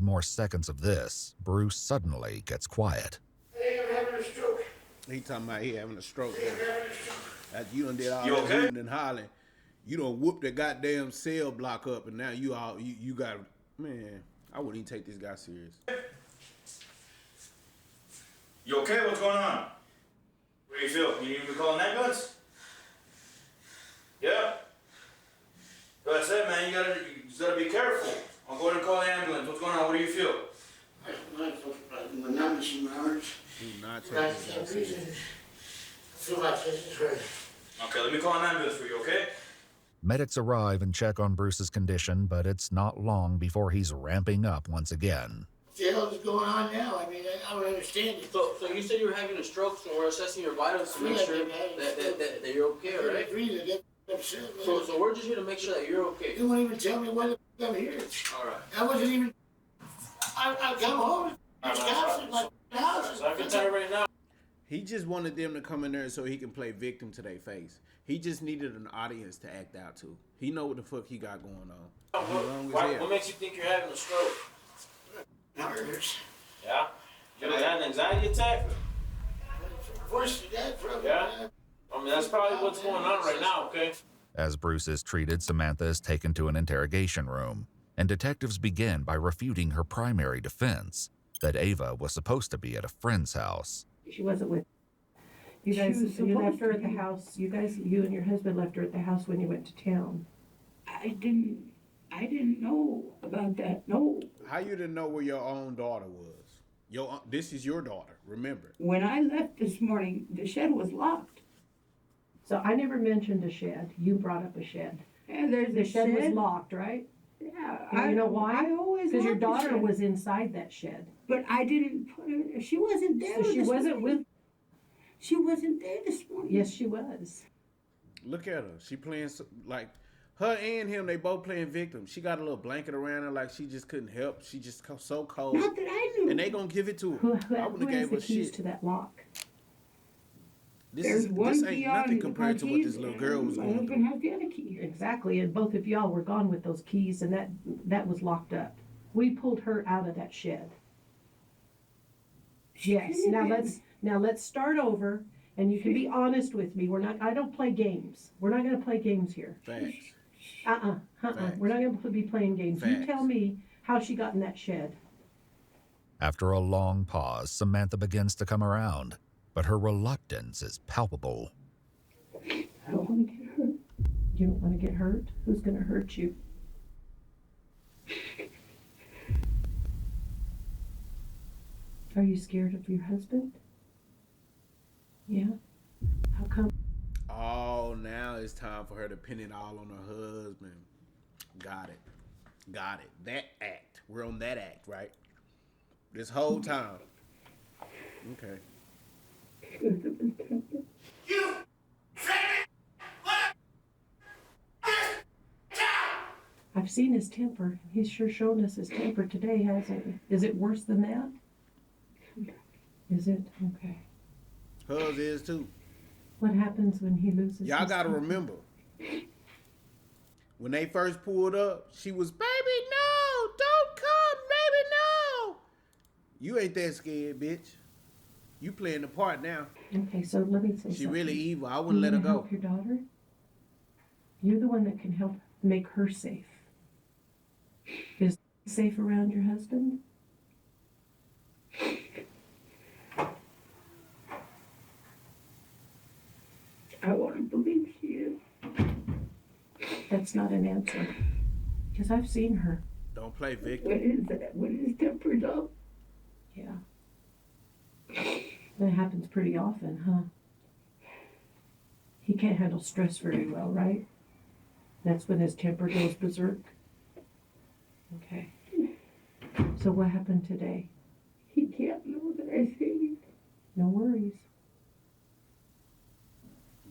More seconds of this, Bruce suddenly gets quiet. Hey, I'm having a stroke. He talking about he having a stroke. Hey, I'm having a stroke. After you done did all You that okay? hooting and hollering, you done whooped the goddamn cell block up, and now you got, man, I wouldn't even take this guy serious. You okay? What's going on? What do you feel? You need me to call an ambulance? Yeah? Like I said, man, you gotta be careful. I'll go ahead and call the ambulance. What's going on? What do you feel? My numbers in my arms. Do not take That's this guy the reason. serious. I feel like this is hurting. Okay, let me call an ambulance for you, okay? Medics arrive and check on Bruce's condition, but it's not long before he's ramping up once again. What the hell is going on now? I mean, I don't understand it. So you said you were having a stroke, so we're assessing your vitals to make sure that you're okay, all right? So we're just here to make sure that you're okay. You won't even tell me why the I'm here. All right. I wasn't even. I come home. There's cops in my house. So I can tell you right now. He just wanted them to come in there so he can play victim to their face. He just needed an audience to act out to. He know what the fuck he got going on. What makes you think you're having a stroke? Nervous. Yeah? You had an anxiety attack? Forced to death, probably. Yeah? I mean, that's probably what's going on right now, okay? As Bruce is treated, Samantha is taken to an interrogation room, and detectives begin by refuting her primary defense, that Ava was supposed to be at a friend's house. She wasn't with you guys. You left her at the house. You and your husband left her at the house when you went to town. I didn't know about that. No. How you didn't know where your own daughter was? This is your daughter, remember. When I left this morning, the shed was locked. So I never mentioned a shed. You brought up a shed. And there's The a shed was locked, right? Yeah. And you know why? I always Because your locked the daughter shed. was inside that shed. But I didn't put her. She wasn't there. So she this wasn't morning. with. She wasn't there this morning. Yes, she was. Look at her. She playing like her and him. They both playing victim. She got a little blanket around her like she just couldn't help. She just so cold. Not that I knew. And they gonna give it to her. Who I has wouldn't have the gave her keys shit. to that lock? There's one This key ain't on nothing the compared to what keys, this little girl was my going husband through. has the other key. Exactly, and both of y'all were gone with those keys, and that was locked up. We pulled her out of that shed. Yes. Now let's start over, and you can be honest with me. I don't play games. We're not going to play games here. Facts. We're not going to be playing games. You Facts. tell me how she got in that shed. After a long pause, Samantha begins to come around, but her reluctance is palpable. I don't want to get hurt. You don't want to get hurt? Who's going to hurt you? Are you scared of your husband? Yeah? How come? Oh, now it's time for her to pin it all on her husband. Got it. That act. We're on that act, right? This whole time. Okay. You! I've seen his temper. He's sure shown us his temper today, hasn't he? Is it worse than that? Is it? Okay. Hers is too. What happens when he loses Y'all his gotta temper? remember. When they first pulled up, she was, baby, no! Don't come, baby, no! You ain't that scared, bitch. You playing the part now. Okay, so let me say something. She really evil. I You wouldn't let her wanna go. help your daughter? You're the one that can help make her safe. Is safe around your husband? I want to believe she is. That's not an answer. Because I've seen her. Don't play victim. What is that? When his temper's up? Yeah. That happens pretty often, huh? He can't handle stress very well, right? That's when his temper goes berserk. Okay. So what happened today? He can't know that I saved. No worries.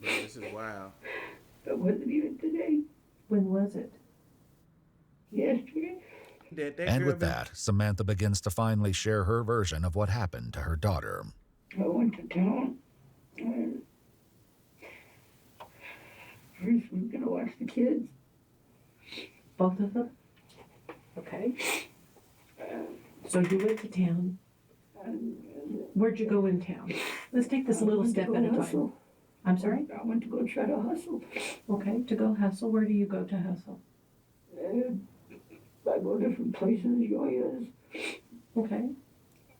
Bro, this is wild. It wasn't even today. When was it? Yesterday. That And girl with that, Samantha begins to finally share her version of what happened to her daughter. I went to town. And first we were gonna watch the kids. Both of them? Okay. So you went to town. And Where'd you go in town? Let's take this a little step at a time. I'm sorry? I went to go try to hustle. Okay, to go hustle. Where do you go to hustle? I go different places, Yoya's, Okay.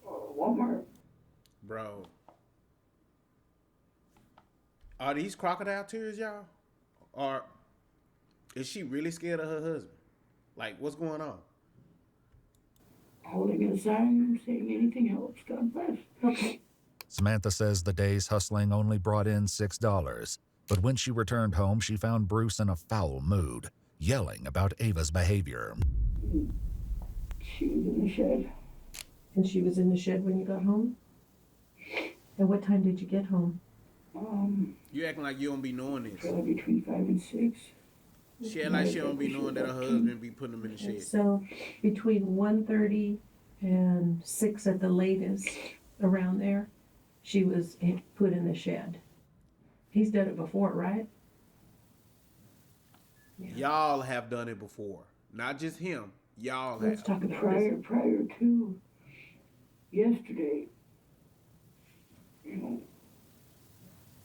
Walmart. Bro. Are these crocodile tears, y'all? Or is she really scared of her husband? Like, what's going on? Holding a sign saying anything helps, God bless. Okay. Samantha says the day's hustling only brought in $6, but when she returned home, she found Bruce in a foul mood, yelling about Ava's behavior. She was in the shed. And she was in the shed when you got home? And what time did you get home? You acting like you don't be knowing this. Probably between 5 and 6. She act like she don't be knowing that her husband be putting them in the shed. So between 1:30 and 6 at the latest, around there, she was put in the shed. He's done it before, right? Yeah. Y'all have done it before. Not just him. Y'all Let's have. talk about Prior this. to yesterday, you know,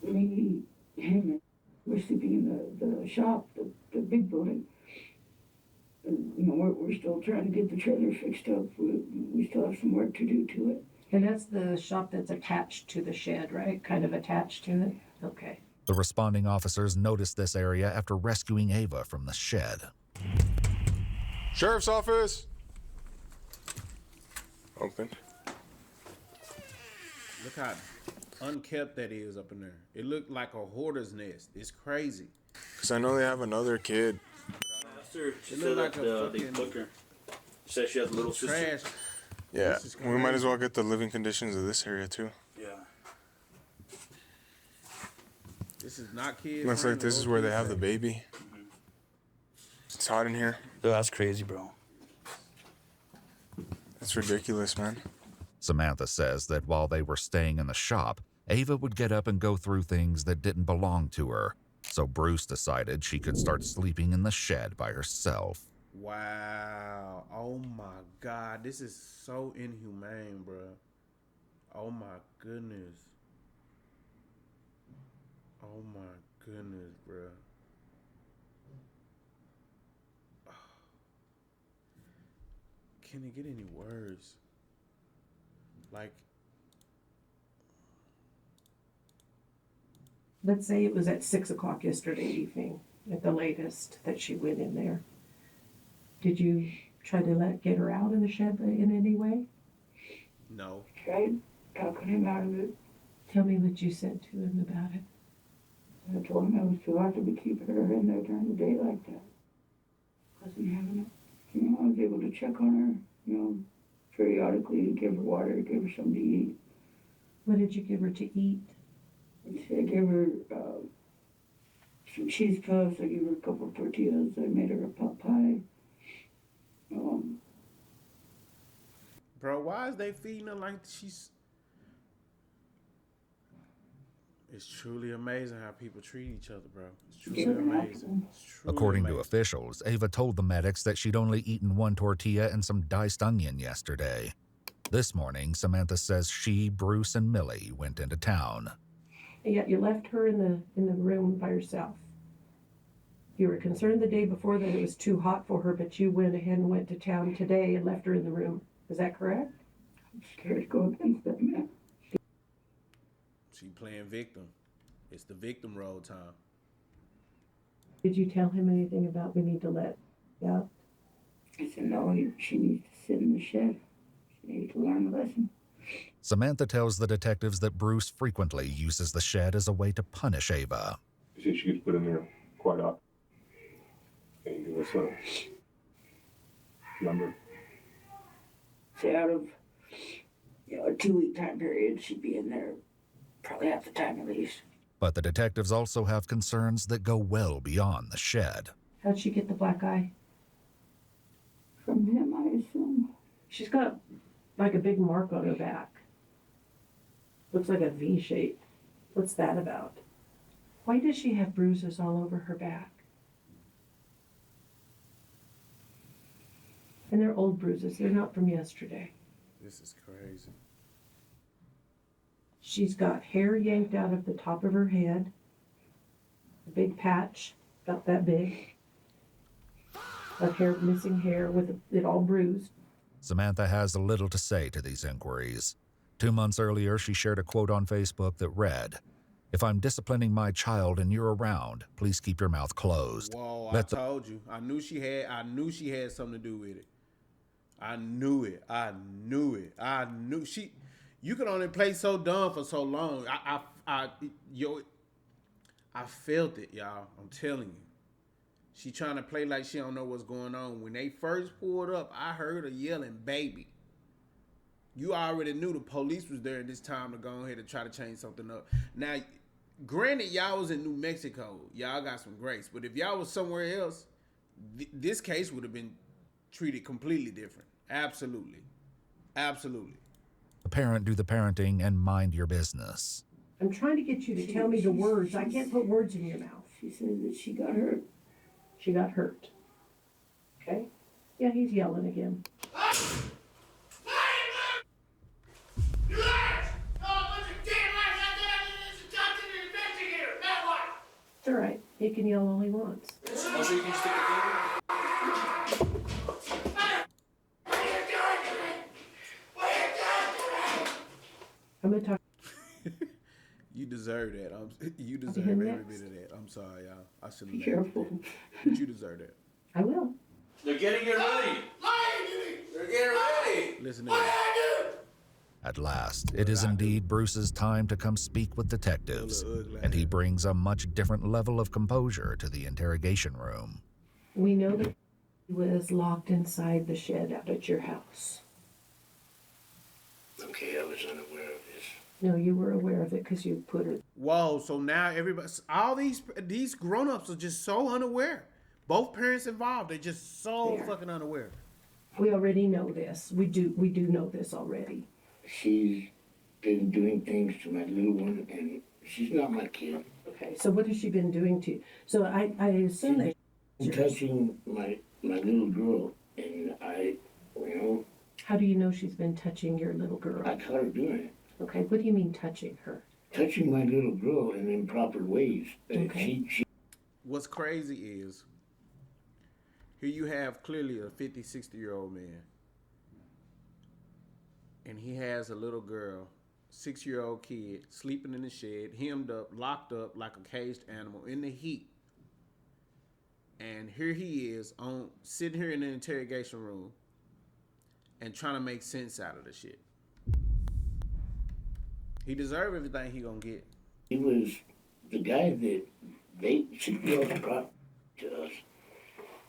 me, him, we're sleeping in the shop, the big building. And, you know, we're still trying to get the trailer fixed up. We still have some work to do to it. And that's the shop that's attached to the shed, right? Kind of attached to it? Okay. The responding officers noticed this area after rescuing Ava from the shed. Sheriff's office. Open. Look how unkept that is up in there. It looked like a hoarder's nest. It's crazy. Because I know they have another kid. She It said looked like that a they fucking took her. She said she has a little sister. Trash. Yeah, This is we might as crazy. well get the living conditions of this area too. Yeah. This is not kids. Looks like this is where they have the baby. It's hot in here. Dude, that's crazy, bro. That's ridiculous, man. Samantha says that while they were staying in the shop, Ava would get up and go through things that didn't belong to her. So Bruce decided she could start sleeping in the shed by herself. Wow. Oh my God. This is so inhumane, bro. Oh my goodness. Oh my goodness, bro. Can it get any worse? Like, Let's say it was at 6 o'clock yesterday evening, at the latest, that she went in there. Did you try to get her out of the shed in any way? no. Tried talking him out of it. Tell me what you said to him about it. I told him I was too hard to be keeping her in there during the day like that. Wasn't having it. You know, I was able to check on her, you know, periodically, give her water, give her something to eat. What did you give her to eat? I gave her some cheese puffs. I gave her a couple of tortillas. I made her a pot pie. Bro, why is they feeding her like she's... It's truly amazing how people treat each other, bro. It's truly amazing. It's truly According to amazing. officials, Ava told the medics that she'd only eaten one tortilla and some diced onion yesterday. This morning, Samantha says she, Bruce, and Millie went into town. And yet you left her in the room by herself. You were concerned the day before that it was too hot for her, but you went ahead and went to town today and left her in the room. Is that correct? I'm scared to go against that man. She playing victim. It's the victim role time. Did you tell him anything about we need to let out? I said, no, she needs to sit in the shed. She needs to learn a lesson. Samantha tells the detectives that Bruce frequently uses the shed as a way to punish Ava. You see, she gets put in there quite often. And give us a number. Say out of, you know, a 2-week time period, she'd be in there probably half the time at least. But the detectives also have concerns that go well beyond the shed. How'd she get the black eye? From him, I assume. She's got like a big mark on her back. Looks like a V shape. What's that about? Why does she have bruises all over her back? And they're old bruises. They're not from yesterday. This is crazy. She's got hair yanked out of the top of her head, a big patch, about that big, of hair, missing hair with it all bruised. Samantha has little to say to these inquiries. 2 months earlier, she shared a quote on Facebook that read, "If I'm disciplining my child and you're around, please keep your mouth closed." Whoa, Let I told you. I knew she had something to do with it. I knew it. You can only play so dumb for so long. I felt it, y'all. I'm telling you. She trying to play like she don't know what's going on. When they first pulled up, I heard her yelling, "Baby." You already knew the police was there at this time to go ahead and try to change something up. Now, granted, y'all was in New Mexico. Y'all got some grace. But if y'all was somewhere else, this case would have been treated completely different. Absolutely. Absolutely. the parent do the parenting and mind your business. I'm trying to get you to tell me the words. I can't put words in your mouth. She said that she got hurt. She got hurt. Okay? Yeah, he's yelling again. It's all right. He can yell all he wants. Oh, so you can stick the finger? I'm gonna talk. You deserve that. You I'll deserve be every next. bit of that. I'm sorry, y'all. I shouldn't Be have careful. But you deserve that. I will. They're getting it ready. They're getting ready. Listen to me. At last, it is indeed Bruce's time to come speak with detectives, and he brings a much different level of composure to the interrogation room. We know that he was locked inside the shed out at your house. Okay, I was unaware of this. No, you were aware of it because you put it. Whoa, so now everybody, all these grown-ups are just so unaware. Both parents involved, they're just so There. fucking unaware. We already know this. We do know this already. She's been doing things to my little one, and she's not my kid. Okay, so what has she been doing to you? So I assume that. And touching my little girl, and How do you know she's been touching your little girl? I caught her doing it. Okay, what do you mean touching her? Touching my little girl in improper ways. Okay. She What's crazy is, here you have clearly a 50, 60-year-old man, and he has a little girl, 6-year-old kid, sleeping in the shed, hemmed up, locked up like a caged animal in the heat. And here he is sitting here in the interrogation room and trying to make sense out of the shit. He deserves everything he gonna get. He was the guy that they secured brought to us,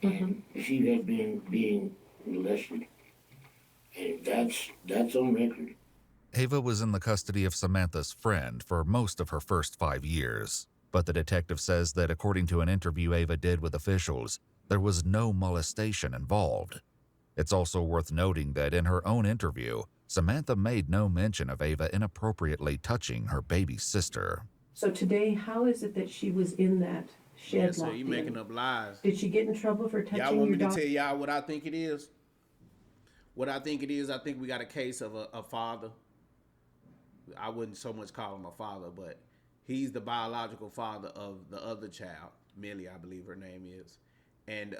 and she had been being molested, and that's on record. Ava was in the custody of Samantha's friend for most of her first 5 years, but the detective says that according to an interview Ava did with officials, there was no molestation involved. It's also worth noting that in her own interview, Samantha made no mention of Ava inappropriately touching her baby sister. So today, how is it that she was in that shed So locked you in? making up lies. Did she get in trouble for touching Y'all want your me to daughter? tell y'all what I think it is? What I think it is, I think we got a case of a father. I wouldn't so much call him a father, but he's the biological father of the other child, Millie, I believe her name is. And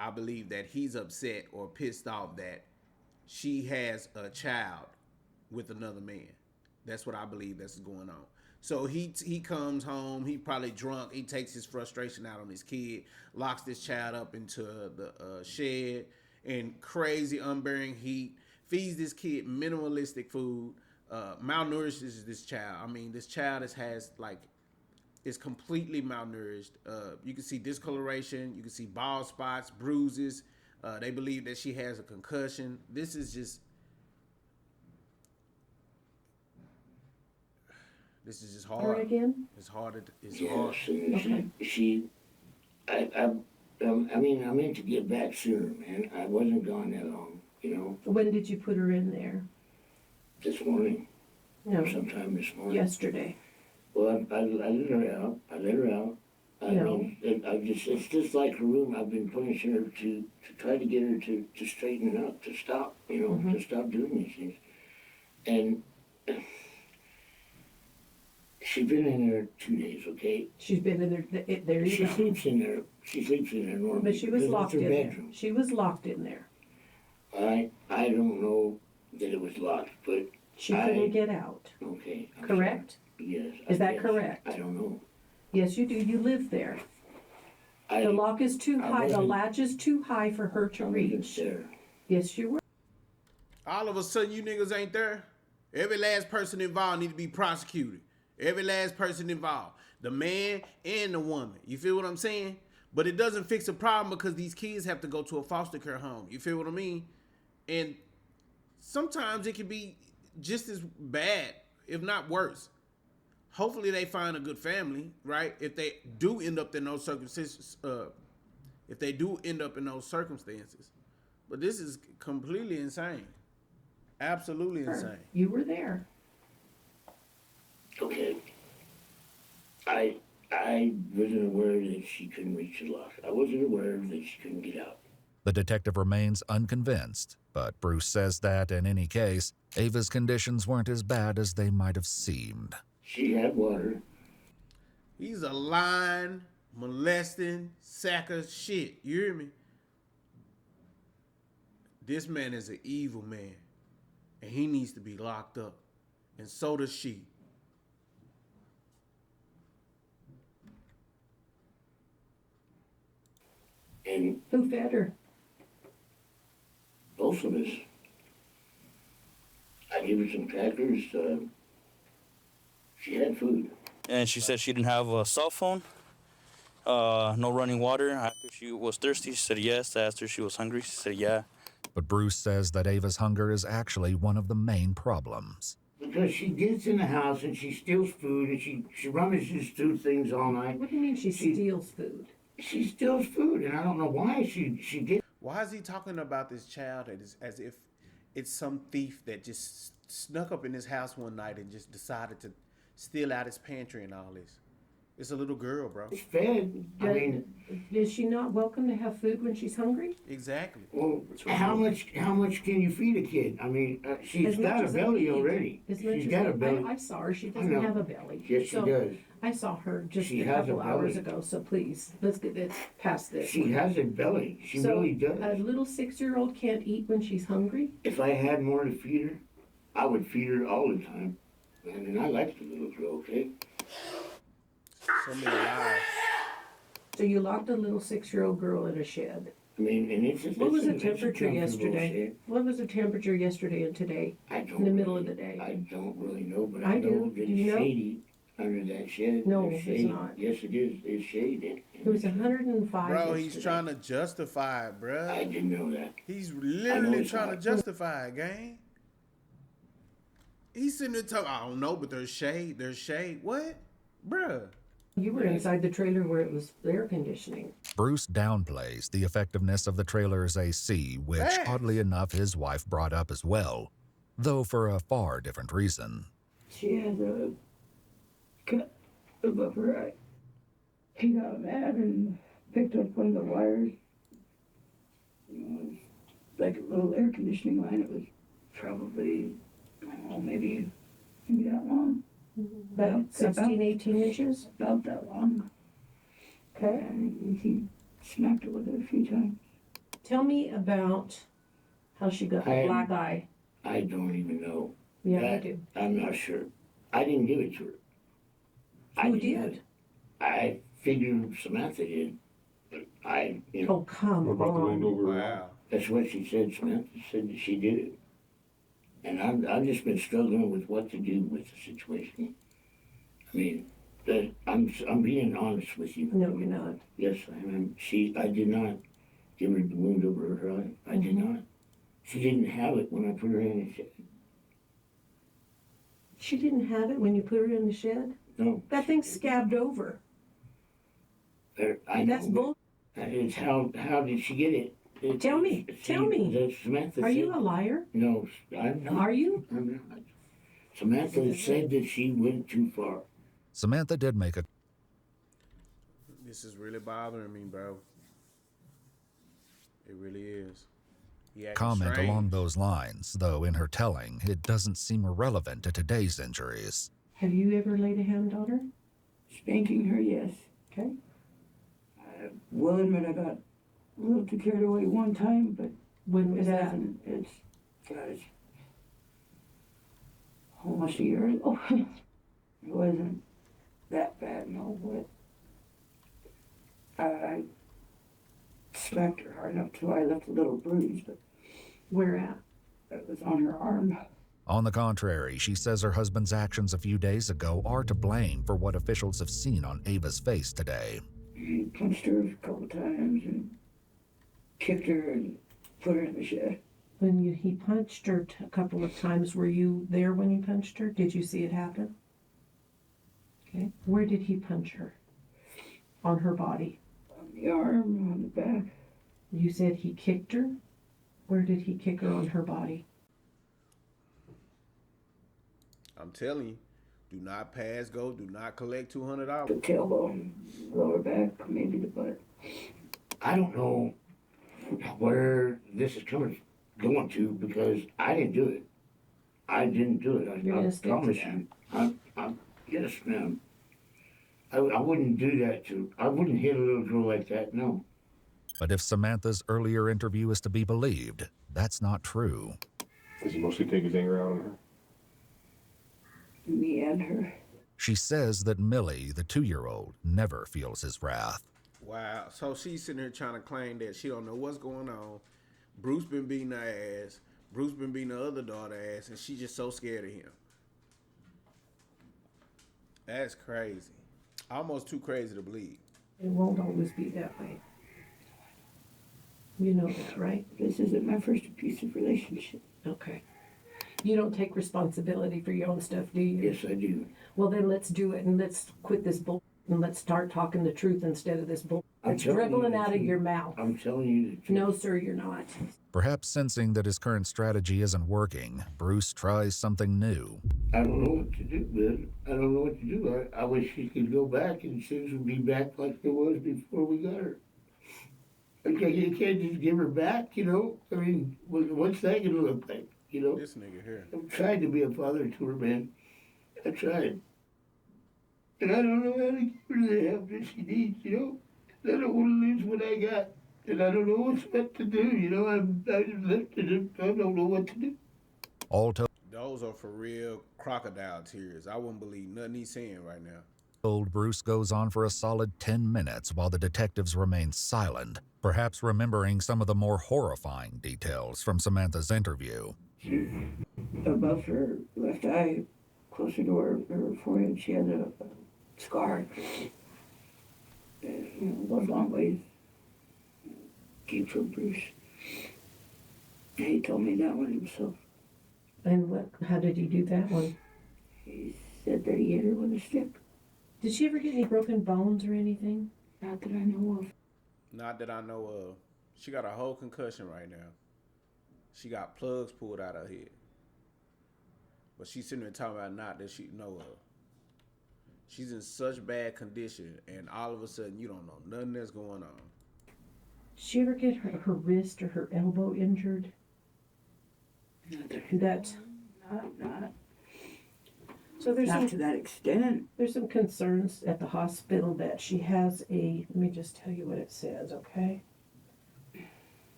I believe that he's upset or pissed off that she has a child with another man. That's what I believe that's going on. So he comes home, he probably drunk, he takes his frustration out on his kid, locks this child up into the shed in crazy unbearing heat, feeds this kid minimalistic food, malnourishes this child. I mean, this child is completely malnourished. You can see discoloration, you can see bald spots, bruises. They believe that she has a concussion. This is just hard. Her again? It's hard. It's Yes, hard. and I mean, I meant to get back sooner, man. I wasn't gone that long, When did you put her in there? This morning, No, sometime this morning. yesterday. Well, I let her out. I mean, it's just like her room. I've been punishing her to try to get her to straighten up, to stop, to stop doing these things. And she's been in there 2 days, okay? She's been in there you She go. sleeps in there. She sleeps in there normally. But she was because locked it's in her there. bedroom. She was locked in there. I don't know that it was locked, but She couldn't get out. okay. I'm Correct? sorry. Yes. Is that guess. correct? I don't know. Yes, you do. You live there. The lock is too I high. The wasn't- latch is too high for her to I wasn't reach. there. Yes, you were. All of a sudden, you niggas ain't there. Every last person involved need to be prosecuted. Every last person involved. The man and the woman. You feel what I'm saying? But it doesn't fix the problem because these kids have to go to a foster care home. You feel what I mean? And sometimes it can be just as bad, if not worse. Hopefully they find a good family, right? If they do end up in those circumstances, But this is completely insane. Absolutely insane. You were there. Okay. I wasn't aware that she couldn't reach the lock. I wasn't aware that she couldn't get out. The detective remains unconvinced, but Bruce says that in any case, Ava's conditions weren't as bad as they might have seemed. She had water. He's a lying, molesting sack of shit. You hear me? This man is an evil man, and he needs to be locked up, and so does she. And Who fed her? both of us. I gave her some crackers. She had food. And she said she didn't have a cell phone, no running water. After she was thirsty, she said yes. I asked her if she was hungry. She said yeah. But Bruce says that Ava's hunger is actually one of the main problems. Because she gets in the house and she steals food and she rummages through things all night. What do you mean she steals food? She steals food, and I don't know why she did. Why is he talking about this child as if it's some thief that just snuck up in his house one night and just decided to steal out his pantry and all this? It's a little girl, bro. It's fed. I mean, Is she not welcome to have food when she's hungry? Exactly. well, how much can you feed a kid? I mean, she's As much got a as they belly eat. already. As much She's as got they- a belly. I saw her. She I doesn't know. have a belly. Yes, she So, does. I saw her just She a has couple a hours belly. ago. So please, let's get this past this. She has a belly. She So, really does. A little 6-year-old can't eat when she's hungry? If I had more to feed her, I would feed her all the time. And I like the little girl, okay? So many lies. So you locked a little 6-year-old girl in a shed. I mean, and it's What was the it's a temperature comfortable yesterday? shed. What was the temperature yesterday and today? I don't In the middle really- of the day. I don't really know, but I I know do. that Do it's you know? shady under that shed. No, There's it's shade. not. Yes, it is. It's shady. It was 105 Bro, he's yesterday. trying to justify it, bro. I didn't know that. He's I know literally it's trying to not. justify it, gang. He's sitting there talking, I don't know, but there's shade. There's shade. What? Bruh. You were inside the trailer where it was air conditioning. Bruce downplays the effectiveness of the trailer's AC, which, Facts. oddly enough, his wife brought up as well, though for a far different reason. She has a cut above her eye. He got mad and picked up one of the wires. You know, it was like a little air conditioning line. It was probably, I don't know, maybe that long. About 16, 18 inches? About that long. Okay. And he smacked her with it a few times. Tell me about how she got the I- black eye. I don't even know. Yeah, that, I do. I'm not sure. I didn't give it to her. I Who didn't. did? I figured Samantha did. But you know, Oh, come What about the wind on. over her? Wow. that's what she said. Samantha said that she did it. And I've just been struggling with what to do with the situation. I mean, I'm being honest with you. No, you're not. Yes, I am. I did not give her the wound over her eye. I did Mm-hmm. not. She didn't have it when I put her in the shed. She didn't have it when you put her in the shed? No. That thing's scabbed over. I know. That's bull. It's how did she get it? Tell me. Tell me. Samantha Are you said- a liar? No, I'm not. Are you? I'm not. Samantha said that she went too far. Samantha did make a This is really bothering me, bro. It really is. He acting Comment strange. along those lines, though in her telling, it doesn't seem irrelevant to today's injuries. Have you ever laid a hand on her? Spanking her, yes. Okay. I will admit I got a little too carried away one time, but When was it that? hasn't. God, it's almost a year ago. It wasn't that bad, no, but I smacked her hard enough till I left a little bruise, but Where at? it was on her arm. On the contrary, she says her husband's actions a few days ago are to blame for what officials have seen on Ava's face today. He punched her a couple times and kicked her and put her in the shed. When he punched her a couple of times, were you there when he punched her? Did you see it happen? Okay. Where did he punch her? On her body. On the arm, on the back. You said he kicked her? Where did he kick her on her body? I'm telling you, do not pass go, do not collect The $200. tailbone, lower back, maybe the butt. I don't know where this is going to, because I didn't do it. I didn't do it. You're I gonna stick to promise that. you. Yes, ma'am. I wouldn't do that I wouldn't hit a little girl like that, no. But if Samantha's earlier interview is to be believed, that's not true. Does he mostly take his anger out on her? Me and her. She says that Millie, the 2-year-old, never feels his wrath. Wow. So she's sitting here trying to claim that she don't know what's going on. Bruce been beating her ass. Bruce been beating the other daughter ass, and she's just so scared of him. That's crazy. Almost too crazy to believe. It won't always be that way. You know that, right? This isn't my first abusive relationship. Okay. You don't take responsibility for your own stuff, do you? Yes, I do. Well, then let's do it, and let's quit this bull, and let's start talking the truth instead of this bull. I'm It's telling you dribbling the out of truth. your mouth. I'm telling you the truth. No, sir, you're not. Perhaps sensing that his current strategy isn't working, Bruce tries something new. I don't know what to do, man. I don't know what to do. I wish she could go back and things would be back like it was before we got her. Okay, you can't just give her back, you know? I mean, what's that gonna look like, you know? This nigga here. I've tried to be a father to her, man. I tried. And I don't know how to give her the help that she needs, you know? I don't want to lose what I got. And I don't know what to do, you know? I'm lifted and I don't know what to do. All Those are for real crocodile tears. I wouldn't believe nothing he's saying right now. told, Bruce goes on for a solid 10 minutes while the detectives remain silent, perhaps remembering some of the more horrifying details from Samantha's interview. Above her left eye, closer to her forehead, she had a scar. Goes a long ways. Came from Bruce. And he told me that one himself. And how did he do that one? He said that he hit her with a stick. Did she ever get any broken bones or anything? Not that I know of. Not that I know of. She got a whole concussion right now. She got plugs pulled out of her head. But she's sitting there talking about not that she know of. She's in such bad condition, and all of a sudden you don't know nothing that's going on. Did she ever get her wrist or her elbow injured? That. Not So there's to that extent. There's some concerns at the hospital that she has let me just tell you what it says, okay?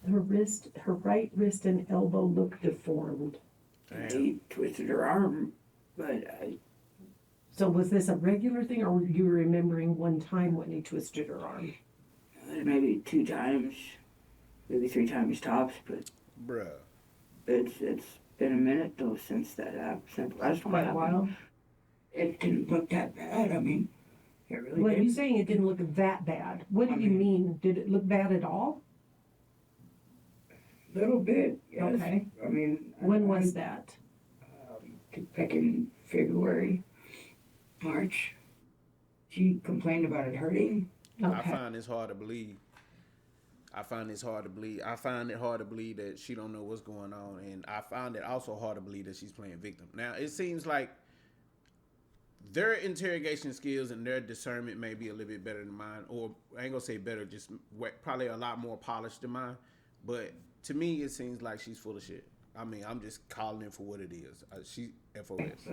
Her right wrist and elbow look deformed. He twisted her arm, but So was this a regular thing, or were you remembering one time when he twisted her arm? maybe 2 times, maybe 3 times tops, but Bruh. it's been a minute though since that happened, since the last one Quite a happened. while. It didn't look that bad. I mean, it really Well, didn't. you're saying it didn't look that bad. What do you mean? Did it look bad at all? Little bit, yes. Okay. I mean, When was that? back in February, March. She complained about it hurting. I Okay. find this hard to believe. I find it hard to believe that she don't know what's going on, and I find it also hard to believe that she's playing victim. Now, it seems like their interrogation skills and their discernment may be a little bit better than mine, or I ain't gonna say better, just probably a lot more polished than mine. But to me, it seems like she's full of shit. I mean, I'm just calling it for what it is. She FOS.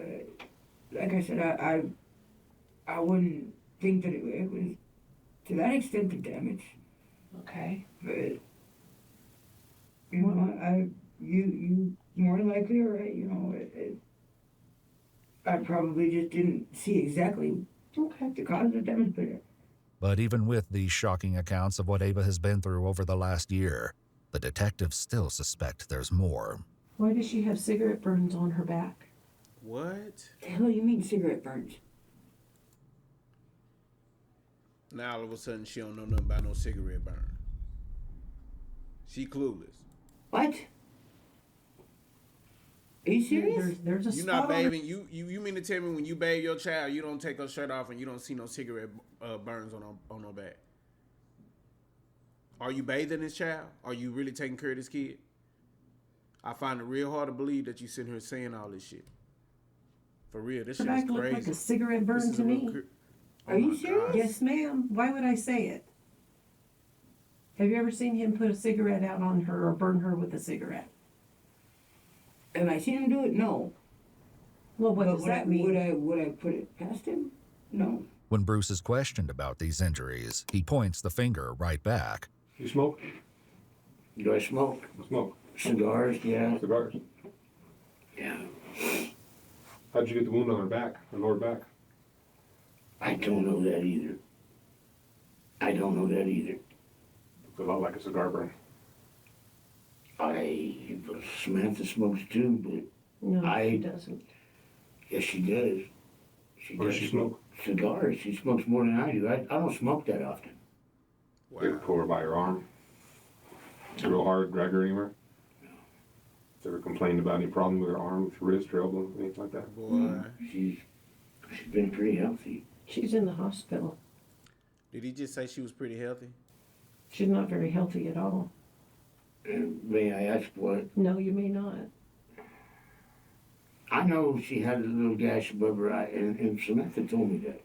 Like I said, I wouldn't think that it was to that extent the damage. Okay. But you know, you more than likely are right. You know, I probably just didn't see exactly the cause of the damage, but. But even with these shocking accounts of what Ava has been through over the last year, the detectives still suspect there's more. Why does she have cigarette burns on her back? What? The hell you mean cigarette burns? Now all of a sudden she don't know nothing about no cigarette burn. She clueless. What? Are you serious? There's a You spot not on her. bathing? You mean to tell me when you bathe your child, you don't take her shirt off and you don't see no cigarette burns on her back? Are you bathing this child? Are you really taking care of this kid? I find it real hard to believe that you sitting here saying all this shit. For real, this Her shit is back looked crazy. like a cigarette burn This is to a real me. Are you my serious? God. Yes, ma'am. Why would I say it? Have you ever seen him put a cigarette out on her or burn her with a cigarette? Have I seen him do it? No. Well, what But does that mean? Would I put it past him? No. When Bruce is questioned about these injuries, he points the finger right back. You smoke? Do I smoke? Smoke. Cigars, yeah. Cigars. Yeah. How'd you get the wound on her back, her lower back? I don't know that either. I don't know that either. Looks a lot like a cigar burn. Samantha smokes too, but No, I- she doesn't. yes, she does. She What does she smoke? Cigars. She smokes more than I do. I don't smoke that often. You ever pull her by her arm? It's real hard, drag her anywhere? Ever complained about any problem with her arm, with her wrist, her elbow, anything like that? Boy, She's been pretty healthy. She's in the hospital. did he just say she was pretty healthy? She's not very healthy at all. And may I ask what? No, you may not. I know she had a little gash above her eye, and Samantha told me that.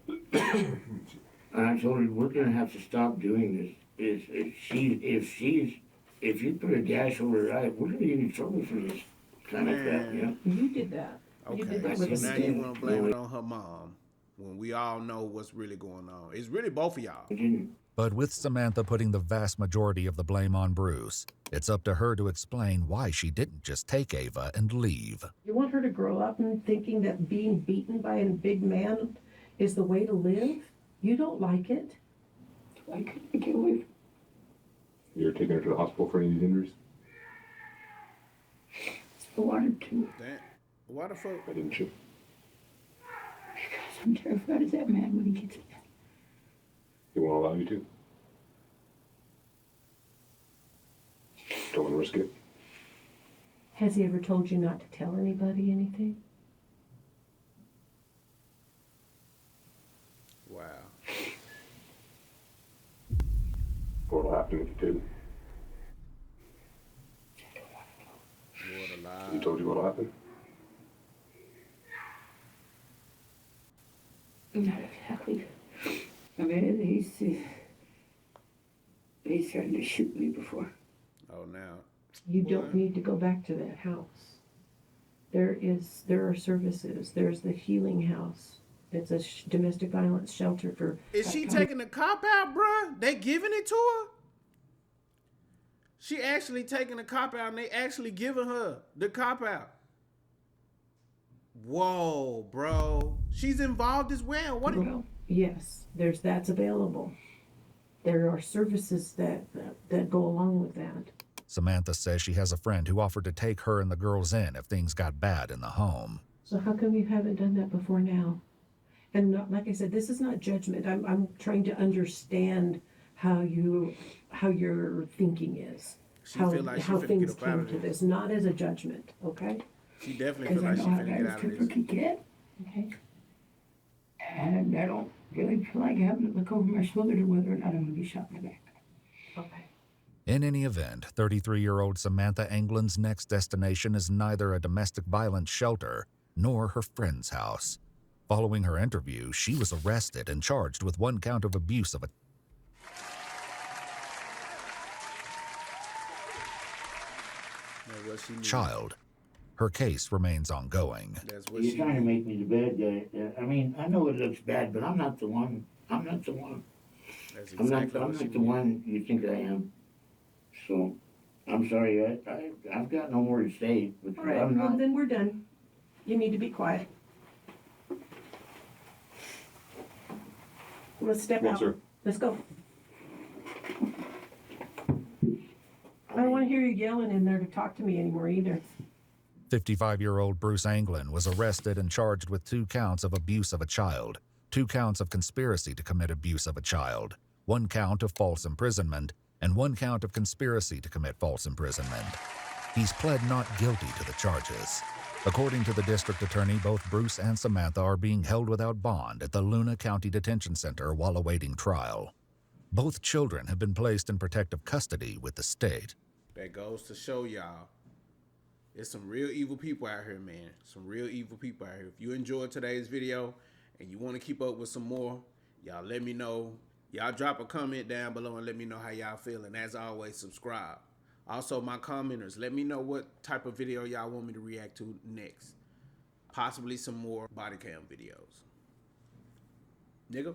And I told her we're gonna have to stop doing this. If you put a gash over her eye, we're gonna get in trouble for this kind of crap. You know. You did that. You Okay, did that so with a now you stick. want to blame it on her mom when we all know what's really going on. It's really both of y'all. I didn't. But with Samantha putting the vast majority of the blame on Bruce, it's up to her to explain why she didn't just take Ava and leave. You want her to grow up and thinking that being beaten by a big man is the way to live? You don't like it. I couldn't get away from You're taking her to the hospital for any of these injuries? I wanted to. Damn. Why the fuck? Why didn't you? Because I'm terrified of that man when he gets it. He won't allow you to? Don't want to risk it? Has he ever told you not to tell anybody anything? Wow. What'll happen if you did? Lord He alive. told you what'll happen? Not exactly. I mean, he's threatened to shoot me before. Oh, now. You don't What? need to go back to that house. There are services. There's the healing house. It's a domestic violence shelter for. Is she taking the cop out, bruh? They giving it to her? She actually taking the cop out and they actually giving her the cop out. Whoa, bro. She's involved as well. What? Well, yes, that's available. There are services that go along with that. Samantha says she has a friend who offered to take her and the girls in if things got bad in the home. So how come you haven't done that before now? And not, like I said, this is not judgment. I'm trying to understand how your thinking is. She feel like she how finna things get up out came of to this. this, not as a judgment, okay? She definitely Because feel I like know she how finna get guys out of temper this. can get. Okay. And I don't really feel like having to look over my shoulder to whether or not I'm going to be shot in the back. Okay. In any event, 33-year-old Samantha England's next destination is neither a domestic violence shelter nor her friend's house. Following her interview, she was arrested and charged with 1 count of abuse of a child. Her case remains ongoing. You're trying to make me the bad guy. I mean, I know it looks bad, but I'm not the one. I'm not the one. That's I'm exactly not what the one you think I am. So, I'm sorry. I've got no more to say. Because All right, I'm well, not. then we're done. You need to be quiet. Let's step Yes, out. sir. Let's go. I don't want to hear you yelling in there to talk to me anymore either. 55-year-old Bruce Anglin was arrested and charged with 2 counts of abuse of a child, 2 counts of conspiracy to commit abuse of a child, 1 count of false imprisonment, and 1 count of conspiracy to commit false imprisonment. He's pled not guilty to the charges. According to the district attorney, both Bruce and Samantha are being held without bond at the Luna County Detention Center while awaiting trial. Both children have been placed in protective custody with the state. That goes to show y'all, there's some real evil people out here, man. Some real evil people out here. If you enjoyed today's video and you want to keep up with some more, y'all let me know. Y'all drop a comment down below and let me know how y'all feel. And as always, subscribe. Also, my commenters, let me know what type of video y'all want me to react to next. Possibly some more body cam videos. Nigga.